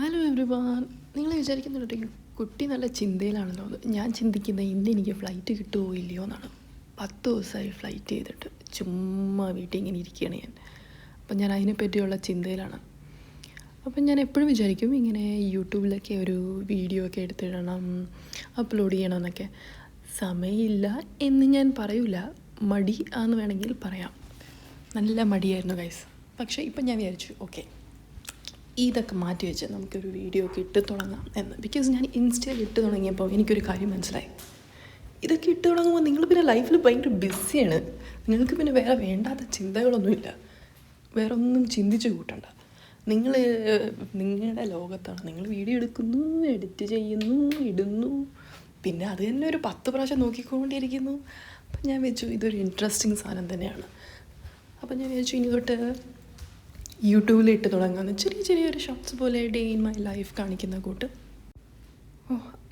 Hello everyone. നിങ്ങൾ വിചാരിക്കുന്നുണ്ട് കുട്ടി നല്ല ചിന്തയിലാണല്ലോ എന്ന്. ഞാൻ ചിന്തിക്കുന്നത് ഇന്ന് എനിക്ക് ഫ്ലൈറ്റ് കിട്ടുമോ ഇല്ലയോ എന്നാണ്. 10 ദിവസമായി ഫ്ലൈറ്റ് ചെയ്തിട്ട് ചുമ്മാ വീട്ടിൽ ഇങ്ങനെ ഇരിക്കുകയാണ് ഞാൻ. അപ്പം ഞാൻ അതിനെപ്പറ്റിയുള്ള ചിന്തയിലാണ്. അപ്പം ഞാൻ എപ്പോഴും വിചാരിക്കും ഇങ്ങനെ യൂട്യൂബിലൊക്കെ ഒരു വീഡിയോ ഒക്കെ എടുത്തിടണം, അപ്ലോഡ് ചെയ്യണമെന്നൊക്കെ. സമയമില്ല എന്ന് ഞാൻ പറയൂല, മടി ആണെന്ന് വേണമെങ്കിൽ പറയാം. നല്ല മടിയായിരുന്നു ഗൈസ്. പക്ഷേ ഇപ്പം ഞാൻ വിചാരിച്ചു ഓക്കെ, ഇതൊക്കെ മാറ്റി വെച്ച് നമുക്കൊരു വീഡിയോ ഒക്കെ ഇട്ട് തുടങ്ങാം എന്ന്. ബിക്കോസ് ഞാൻ ഇൻസ്റ്റയിൽ ഇട്ട് തുടങ്ങിയപ്പോൾ എനിക്കൊരു കാര്യം മനസ്സിലായി. ഇതൊക്കെ ഇട്ട് തുടങ്ങുമ്പോൾ നിങ്ങൾ പിന്നെ ലൈഫിൽ ഭയങ്കര ബിസിയാണ്. നിങ്ങൾക്ക് പിന്നെ വേറെ വേണ്ടാത്ത ചിന്തകളൊന്നുമില്ല, വേറെ ഒന്നും ചിന്തിച്ച് കൂട്ടണ്ട. നിങ്ങൾ നിങ്ങളുടെ ലോകത്താണ്. നിങ്ങൾ വീഡിയോ എടുക്കുന്നു, എഡിറ്റ് ചെയ്യുന്നു, ഇടുന്നു, പിന്നെ അത് തന്നെ ഒരു 10 പ്രാവശ്യം നോക്കിക്കൊണ്ടിരിക്കുന്നു. അപ്പം ഞാൻ വെച്ചു ഇതൊരു ഇൻട്രസ്റ്റിംഗ് സാധനം തന്നെയാണ്. അപ്പം ഞാൻ വിചാരിച്ചു ഇനി തൊട്ട് യൂട്യൂബിൽ ഇട്ട് തുടങ്ങാമെന്ന്. ചെറിയൊരു ഷോർട്സ് പോലെ ഡേ ഇൻ മൈ ലൈഫ് കാണിക്കുന്ന കൂട്ട്.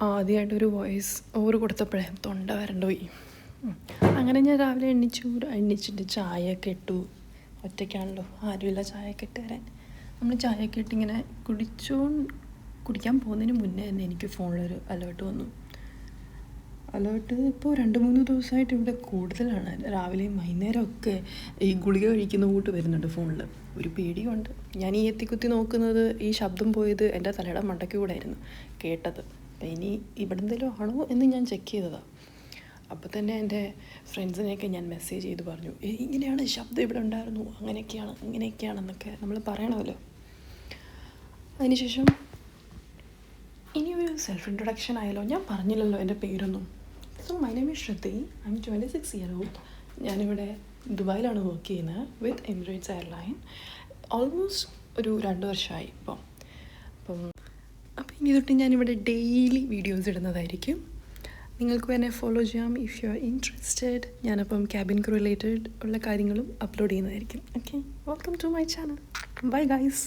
ആദ്യമായിട്ടൊരു വോയിസ് ഓവർ കൊടുത്തപ്പോഴേ തൊണ്ട വരണ്ടുപോയി. അങ്ങനെ ഞാൻ രാവിലെ എണ്ണിച്ചിട്ട് ചായയൊക്കെ ഇട്ടു. ഒറ്റയ്ക്കാണല്ലോ, ആരുമില്ല ചായയൊക്കെ ഇട്ട് തരാൻ. നമ്മൾ ചായയൊക്കെ ഇട്ടിങ്ങനെ കുടിക്കാൻ പോകുന്നതിന് മുന്നേ തന്നെ എനിക്ക് ഫോണിലൊരു അലേർട്ട് വന്നു. അലേർട്ട് ഇപ്പോൾ 2-3 ദിവസമായിട്ട് ഇവിടെ കൂടുതലാണ്. രാവിലെയും വൈകുന്നേരമൊക്കെ ഈ ഗുളിക കഴിക്കുന്ന കൂട്ട് വരുന്നുണ്ട് ഫോണിൽ. ഒരു പേടിയുണ്ട്. ഞാൻ ഈ എത്തിക്കുത്തി നോക്കുന്നത്, ഈ ശബ്ദം പോയത് എൻ്റെ തലയുടെ മണ്ടയ്ക്ക് കൂടെ ആയിരുന്നു കേട്ടത്. അപ്പം ഇനി ഇവിടെ എന്തെങ്കിലും ആണോ എന്ന് ഞാൻ ചെക്ക് ചെയ്തതാണ്. അപ്പോൾ തന്നെ എൻ്റെ ഫ്രണ്ട്സിനെയൊക്കെ ഞാൻ മെസ്സേജ് ചെയ്ത് പറഞ്ഞു, ഇങ്ങനെയാണ് ശബ്ദം ഇവിടെ ഉണ്ടായിരുന്നു, ഇങ്ങനെയൊക്കെയാണെന്നൊക്കെ നമ്മൾ പറയണമല്ലോ. അതിനുശേഷം ഇനിയൊരു സെൽഫ് ഇൻട്രൊഡക്ഷൻ ആയാലോ. ഞാൻ പറഞ്ഞില്ലല്ലോ എൻ്റെ പേരൊന്നും. So my name is Shruti. I am 26 years old. ഞാനിവിടെ ദുബായിലാണ് വർക്ക് ചെയ്യുന്നത് വിത്ത് എമിറേറ്റ്സ് എയർലൈൻ. ഓൾമോസ്റ്റ് ഒരു 2 വർഷമായി ഇപ്പം. ഇനി തൊട്ട് ഞാനിവിടെ ഡെയിലി വീഡിയോസ് ഇടുന്നതായിരിക്കും. നിങ്ങൾക്ക് എന്നെ ഫോളോ ചെയ്യാം ഇഫ് യു ആർ ഇൻട്രസ്റ്റഡ്. ഞാനപ്പം ക്യാബിൻ ക്രൂ റിലേറ്റഡ് ഉള്ള കാര്യങ്ങളും അപ്ലോഡ് ചെയ്യുന്നതായിരിക്കും. Okay, welcome to my channel. Bye guys.